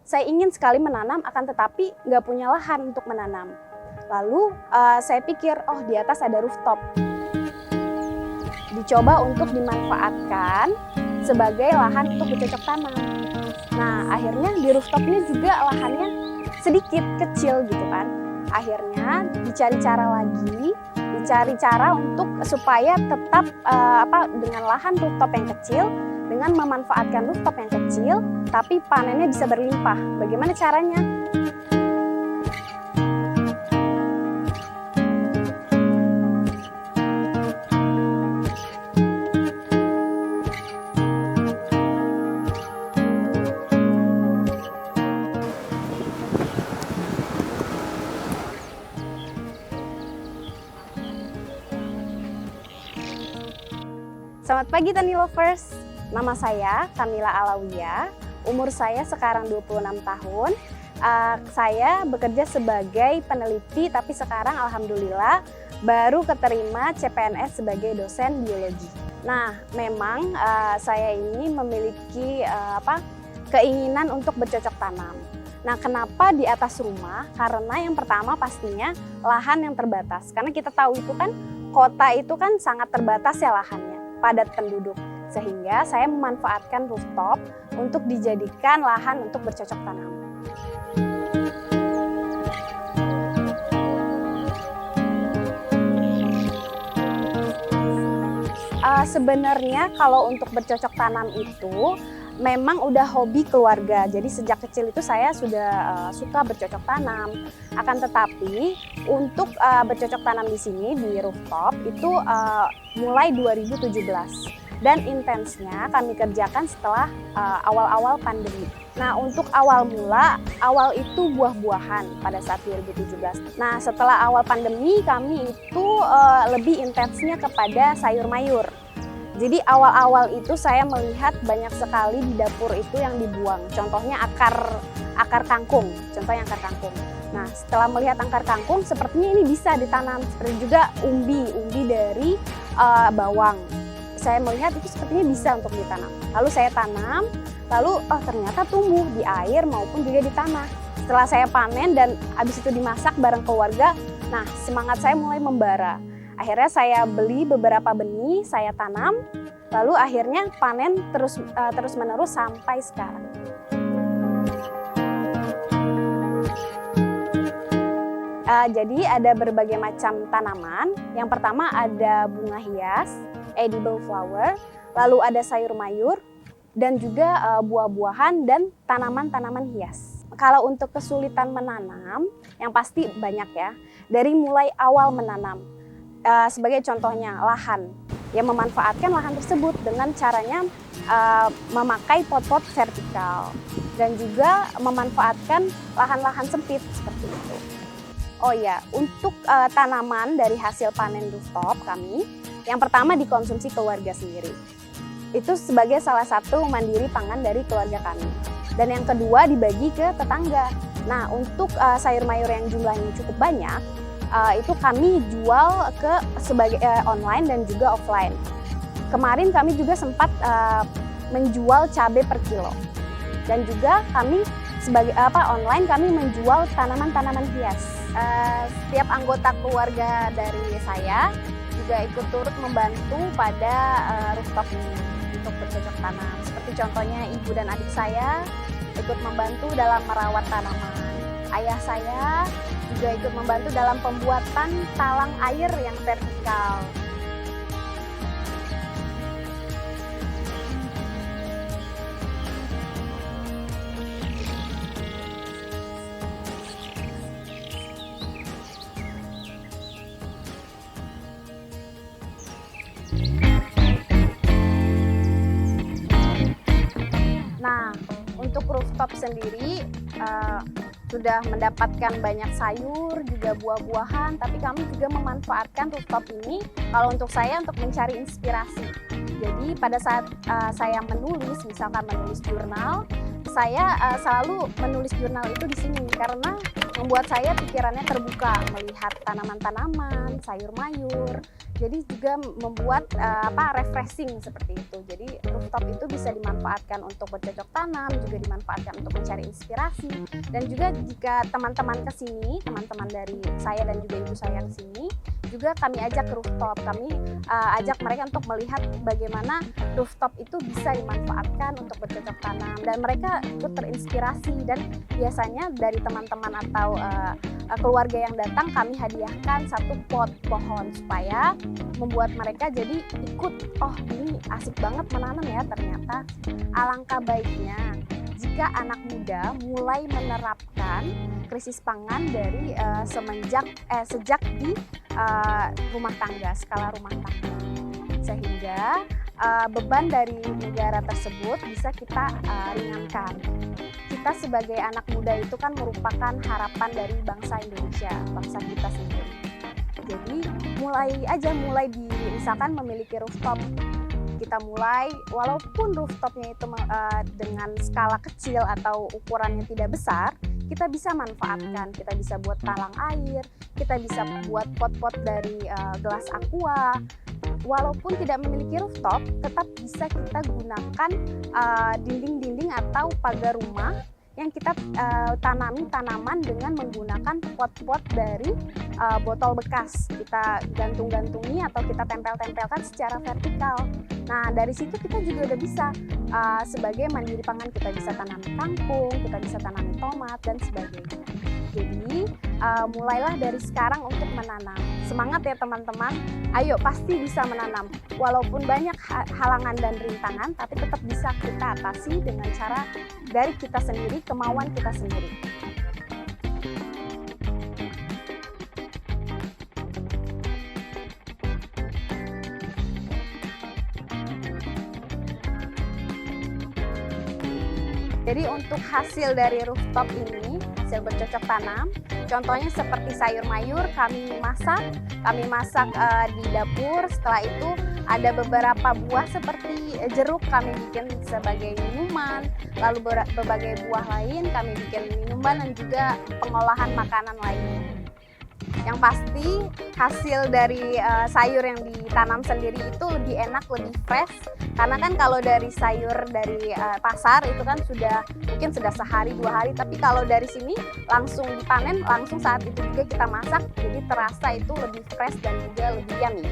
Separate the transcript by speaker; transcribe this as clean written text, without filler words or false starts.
Speaker 1: saya ingin sekali menanam, akan tetapi nggak punya lahan untuk menanam. Lalu saya pikir, oh di atas ada rooftop. Dicoba untuk dimanfaatkan sebagai lahan untuk bercocok tanam. Nah, akhirnya di rooftop ini juga lahannya sedikit, kecil gitu kan. Akhirnya dicari cara untuk supaya tetap dengan lahan rooftop yang kecil, dengan memanfaatkan rooftop yang kecil, tapi panennya bisa berlimpah. Bagaimana caranya? Selamat pagi Tani Lovers, nama saya Kamila Alawiyah, umur saya sekarang 26 tahun. Saya bekerja sebagai peneliti, tapi sekarang alhamdulillah baru keterima CPNS sebagai dosen biologi. Nah, memang saya ini memiliki keinginan untuk bercocok tanam. Nah, kenapa di atas rumah? Karena yang pertama pastinya lahan yang terbatas. Karena kita tahu itu kan kota itu kan sangat terbatas ya lahannya, padat penduduk. Sehingga saya memanfaatkan rooftop untuk dijadikan lahan untuk bercocok tanam. Sebenarnya kalau untuk bercocok tanam itu memang udah hobi keluarga. Jadi sejak kecil itu saya sudah suka bercocok tanam. Akan tetapi untuk bercocok tanam di sini di rooftop itu mulai 2017. Dan intensnya kami kerjakan setelah awal-awal pandemi. Nah, untuk awal itu buah-buahan pada saat 2017. Nah, setelah awal pandemi kami itu lebih intensnya kepada sayur mayur. Jadi awal-awal itu saya melihat banyak sekali di dapur itu yang dibuang. Contohnya akar kangkung, Nah, setelah melihat akar kangkung, sepertinya ini bisa ditanam. Seperti juga umbi dari bawang. Saya melihat itu sepertinya bisa untuk ditanam. Lalu saya tanam, lalu ternyata tumbuh di air maupun juga di tanah. Setelah saya panen dan habis itu dimasak bareng keluarga, nah semangat saya mulai membara. Akhirnya saya beli beberapa benih, saya tanam, lalu akhirnya panen terus-menerus sampai sekarang. Jadi ada berbagai macam tanaman. Yang pertama ada bunga hias, edible flower, lalu ada sayur mayur, dan juga buah-buahan dan tanaman-tanaman hias. Kalau untuk kesulitan menanam, yang pasti banyak ya, dari mulai awal menanam. Sebagai contohnya lahan, yang memanfaatkan lahan tersebut dengan caranya memakai pot-pot vertikal dan juga memanfaatkan lahan-lahan sempit seperti itu. Oh ya, untuk tanaman dari hasil panen rooftop kami, yang pertama dikonsumsi keluarga sendiri. Itu sebagai salah satu mandiri pangan dari keluarga kami. Dan yang kedua dibagi ke tetangga. Nah, untuk sayur mayur yang jumlahnya cukup banyak, itu kami jual sebagai online dan juga offline. Kemarin kami juga sempat menjual cabai per kilo. Dan juga kami sebagai online kami menjual tanaman-tanaman hias. Setiap anggota keluarga dari saya juga ikut turut membantu pada rooftop ini untuk bercocok tanam. Seperti contohnya ibu dan adik saya ikut membantu dalam merawat tanaman. Ayah saya juga ikut membantu dalam pembuatan talang air yang vertikal. Nah, untuk rooftop sendiri sudah mendapatkan banyak sayur, juga buah-buahan, tapi kami juga memanfaatkan rooftop ini kalau untuk saya untuk mencari inspirasi. Jadi pada saat saya menulis, misalkan menulis jurnal, saya selalu menulis jurnal itu di sini karena membuat saya pikirannya terbuka melihat tanaman-tanaman, sayur mayur. Jadi juga membuat refreshing seperti itu. Jadi rooftop itu bisa dimanfaatkan untuk bercocok tanam, juga dimanfaatkan untuk mencari inspirasi. Dan juga jika teman-teman ke sini, teman-teman dari saya dan juga ibu saya ke sini, juga kami ajak ke rooftop. Kami ajak mereka untuk melihat bagaimana rooftop itu bisa dimanfaatkan untuk bercocok tanam, dan mereka ikut terinspirasi. Dan biasanya dari teman-teman atau keluarga yang datang, kami hadiahkan satu pot pohon supaya membuat mereka jadi ikut, oh ini asik banget menanam ya ternyata. Alangkah baiknya jika anak muda mulai menerapkan krisis pangan dari sejak di rumah tangga, skala rumah tangga, sehingga beban dari negara tersebut bisa kita ringankan. Kita sebagai anak muda itu kan merupakan harapan dari bangsa Indonesia, bangsa kita sendiri. Jadi mulai misalkan memiliki rooftop. Kita mulai, walaupun rooftopnya itu dengan skala kecil atau ukurannya tidak besar, kita bisa manfaatkan. Kita bisa buat talang air, kita bisa buat pot-pot dari gelas aqua. Walaupun tidak memiliki rooftop, tetap bisa kita gunakan dinding-dinding atau pagar rumah yang kita tanami tanaman dengan menggunakan pot-pot dari botol bekas. Kita gantung-gantungi atau kita tempel-tempelkan secara vertikal. Nah, dari situ kita juga udah bisa sebagai mandiri pangan. Kita bisa tanami kangkung, kita bisa tanami tomat, dan sebagainya. Jadi, mulailah dari sekarang untuk menanam. Semangat ya teman-teman, ayo pasti bisa menanam. Walaupun banyak halangan dan rintangan, tapi tetap bisa kita atasi dengan cara dari kita sendiri, kemauan kita sendiri. Jadi untuk hasil dari rooftop ini, hasil bercocok tanam, contohnya seperti sayur mayur kami masak di dapur. Setelah itu ada beberapa buah seperti jeruk kami bikin sebagai minuman, lalu berbagai buah lain kami bikin minuman, dan juga pengolahan makanan lainnya. Yang pasti hasil dari sayur yang ditanam sendiri itu lebih enak, lebih fresh. Karena kan kalau dari sayur dari pasar itu kan mungkin sudah sehari 2 hari, tapi kalau dari sini langsung dipanen, langsung saat itu juga kita masak, jadi terasa itu lebih fresh dan juga lebih yummy.